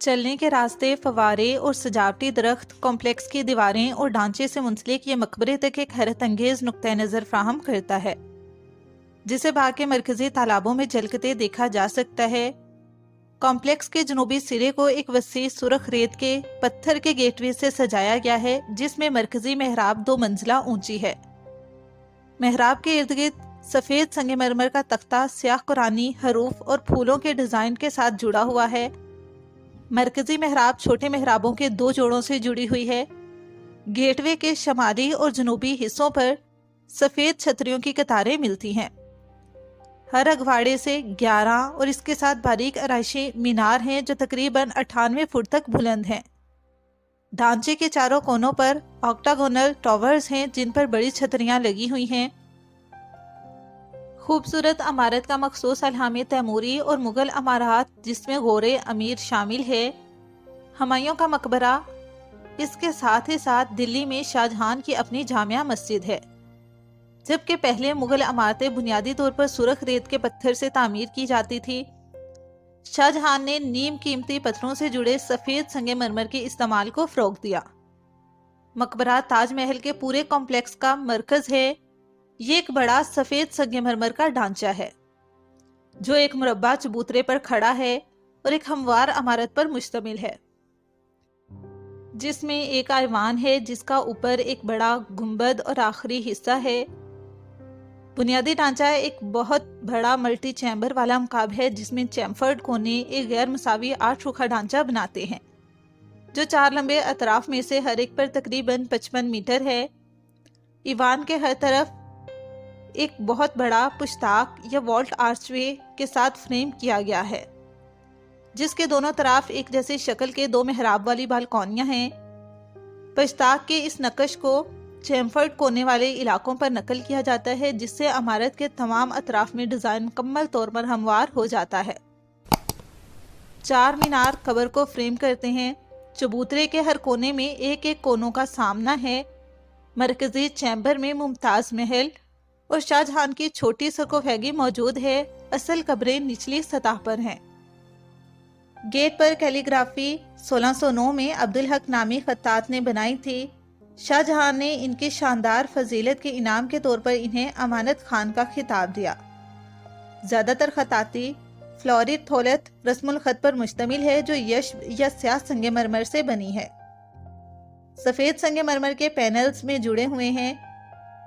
چلنے کے راستے، فوارے اور سجاوٹی درخت، کمپلیکس کی دیواریں اور ڈھانچے سے منسلک یہ مقبرے تک ایک حیرت انگیز نقطہ نظر فراہم کرتا ہے، جسے باغ کے مرکزی تالابوں میں جھلکتے دیکھا جا سکتا ہے۔ کمپلیکس کے جنوبی سرے کو ایک وسیع سرخ ریت کے پتھر کے گیٹ وے سے سجایا گیا ہے، جس میں مرکزی محراب 2 منزلہ اونچی ہے۔ محراب کے ارد گرد سفید سنگ مرمر کا تختہ سیاہ قرآنی حروف اور پھولوں کے ڈیزائن کے ساتھ جڑا ہوا ہے۔ مرکزی محراب چھوٹے محرابوں کے 2 جوڑوں سے جڑی ہوئی ہے۔ گیٹ وے کے شمالی اور جنوبی حصوں پر سفید چھتریوں کی قطاریں ملتی ہیں۔ ہر اگواڑے سے 11 اور اس کے ساتھ باریک آرائشی مینار ہیں جو تقریباً 98 فٹ تک بلند ہیں۔ ڈھانچے کے چاروں کونوں پر آکٹاگونل ٹاورز ہیں جن پر بڑی چھتریاں لگی ہوئی ہیں۔ خوبصورت عمارت کا مخصوص الہام تیموری اور مغل عمارات جس میں غور امیر شامل ہے۔ ہمایوں کا مقبرہ، اس کے ساتھ ہی ساتھ دلی میں شاہ جہان کی اپنی جامع مسجد ہے، جبکہ پہلے مغل عمارتیں بنیادی طور پر سرخ ریت کے پتھر سے تعمیر کی جاتی تھی۔ شاہ جہان نے نیم قیمتی پتھروں سے جڑے سفید سنگ مرمر کے استعمال کو فروغ دیا۔ مقبرہ تاج محل کے پورے کمپلیکس کا مرکز ہے۔ یہ ایک بڑا سفید سنگ مرمر کا ڈھانچہ ہے جو ایک مربع چبوترے پر کھڑا ہے اور ایک ہموار عمارت پر مشتمل ہے، جس میں ایک ایوان ہے جس کا اوپر ایک بڑا گنبد اور آخری حصہ ہے۔ بنیادی ڈھانچہ ایک بہت بڑا ملٹی چیمبر والا مکعب ہے جس میں چیمفرڈ کونے ایک غیر مساوی 8 رخا ڈھانچہ بناتے ہیں، جو 4 لمبے اطراف میں سے ہر ایک پر تقریباً 55 میٹر ہے۔ ایوان کے ہر طرف ایک بہت بڑا پشتاک یا والٹ آرچ وے کے ساتھ فریم کیا گیا ہے، جس کے دونوں طرف ایک جیسی شکل کے 2 محراب والی بالکونیاں ہیں۔ پشتاک کے اس نقش کو چیمفرڈ کونے والے علاقوں پر نقل کیا جاتا ہے، جس سے عمارت کے تمام اطراف میں ڈیزائن مکمل طور پر ہموار ہو جاتا ہے۔ 4 مینار قبر کو فریم کرتے ہیں۔ چبوترے کے ہر کونے میں ایک ایک کونوں کا سامنا ہے۔ مرکزی چیمبر میں ممتاز محل اور شاہ جہان کی چھوٹی سرکوفیگی موجود ہے۔ اصل قبریں نچلی سطح پر ہیں۔ گیٹ پر کیلی گرافی 1609 میں عبدالحق نامی خطاط نے بنائی تھی۔ شاہ جہان نے ان کی شاندار فضیلت کے انعام کے طور پر انہیں امانت خان کا خطاب دیا۔ زیادہ تر خطاطی فلورڈ تھولت رسم الخط پر مشتمل ہے جو یش یا سیاہ سنگ مرمر سے بنی ہے۔ سفید سنگ مرمر کے پینلز میں جڑے ہوئے ہیں۔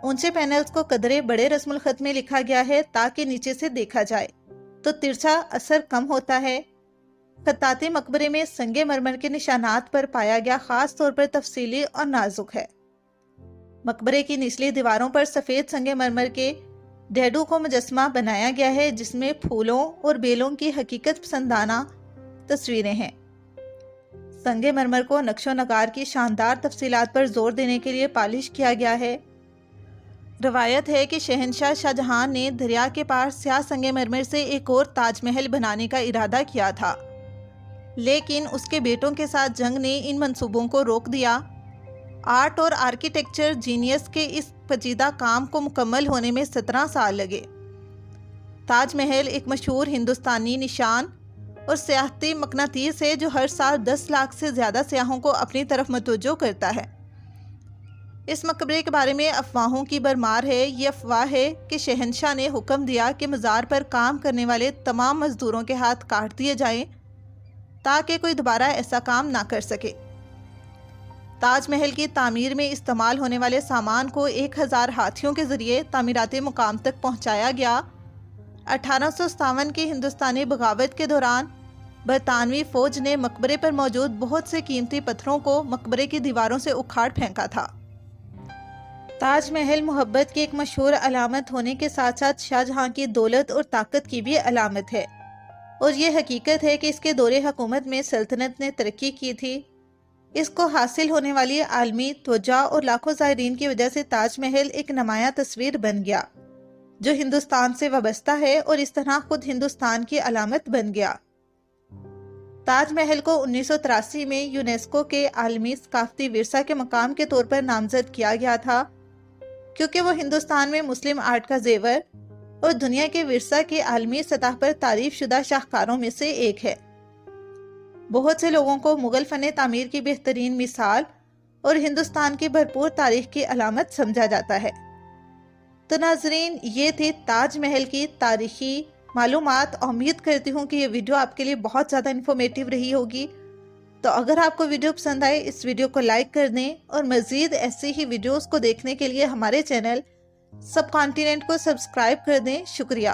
اونچے پینلز کو قدرے بڑے رسم الخط میں لکھا گیا ہے تاکہ نیچے سے دیکھا جائے تو ترچھا اثر کم ہوتا ہے۔ خطاطی مقبرے میں سنگ مرمر کے نشانات پر پایا گیا خاص طور پر تفصیلی اور نازک ہے۔ مقبرے کی نچلی دیواروں پر سفید سنگ مرمر کے ڈیڈو کو مجسمہ بنایا گیا ہے جس میں پھولوں اور بیلوں کی حقیقت پسندانہ تصویریں ہیں۔ سنگ مرمر کو نقش و نگار کی شاندار تفصیلات پر زور دینے کے لیے پالش کیا گیا ہے۔ روایت ہے کہ شہنشاہ شاہ جہان نے دریا کے پار سیاہ سنگ مرمر سے ایک اور تاج محل بنانے کا ارادہ کیا تھا، لیکن اس کے بیٹوں کے ساتھ جنگ نے ان منصوبوں کو روک دیا۔ آرٹ اور آرکیٹیکچر جینیس کے اس پیچیدہ کام کو مکمل ہونے میں 17 سال لگے۔ تاج محل ایک مشہور ہندوستانی نشان اور سیاحتی مقناطیس ہے جو ہر سال 10 لاکھ سے زیادہ سیاحوں کو اپنی طرف متوجہ کرتا ہے۔ اس مقبرے کے بارے میں افواہوں کی بھرمار ہے۔ یہ افواہ ہے کہ شہنشاہ نے حکم دیا کہ مزار پر کام کرنے والے تمام مزدوروں کے ہاتھ کاٹ دیے جائیں تاکہ کوئی دوبارہ ایسا کام نہ کر سکے۔ تاج محل کی تعمیر میں استعمال ہونے والے سامان کو 1000 ہاتھیوں کے ذریعے تعمیراتی مقام تک پہنچایا گیا۔ 1857 کی ہندوستانی بغاوت کے دوران برطانوی فوج نے مقبرے پر موجود بہت سے قیمتی پتھروں کو مقبرے کی دیواروں سے اکھاڑ پھینکا تھا۔ تاج محل محبت کی ایک مشہور علامت ہونے کے ساتھ ساتھ شاہ جہاں کی دولت اور طاقت کی بھی علامت ہے، اور یہ حقیقت ہے کہ اس کے دور حکومت میں سلطنت نے ترقی کی تھی۔ اس کو حاصل ہونے والی عالمی توجہ اور لاکھوں زائرین کی وجہ سے تاج محل ایک نمایاں تصویر بن گیا جو ہندوستان سے وابستہ ہے اور اس طرح خود ہندوستان کی علامت بن گیا۔ تاج محل کو 1983 میں یونیسکو کے عالمی ثقافتی ورثہ کے مقام کے طور پر نامزد کیا گیا تھا، کیونکہ وہ ہندوستان میں مسلم آرٹ کا زیور اور دنیا کے ورثہ کے عالمی سطح پر تعریف شدہ شاہکاروں میں سے ایک ہے۔ بہت سے لوگوں کو مغل فن تعمیر کی بہترین مثال اور ہندوستان کی بھرپور تاریخ کی علامت سمجھا جاتا ہے۔ تو ناظرین، یہ تھی تاج محل کی تاریخی معلومات۔ امید کرتی ہوں کہ یہ ویڈیو آپ کے لیے بہت زیادہ انفارمیٹیو رہی ہوگی۔ تو اگر آپ کو ویڈیو پسند آئے، اس ویڈیو کو لائک کر دیں، اور مزید ایسی ہی ویڈیوز کو دیکھنے کے لیے ہمارے چینل سب کانٹیننٹ کو سبسکرائب کر دیں۔ شکریہ۔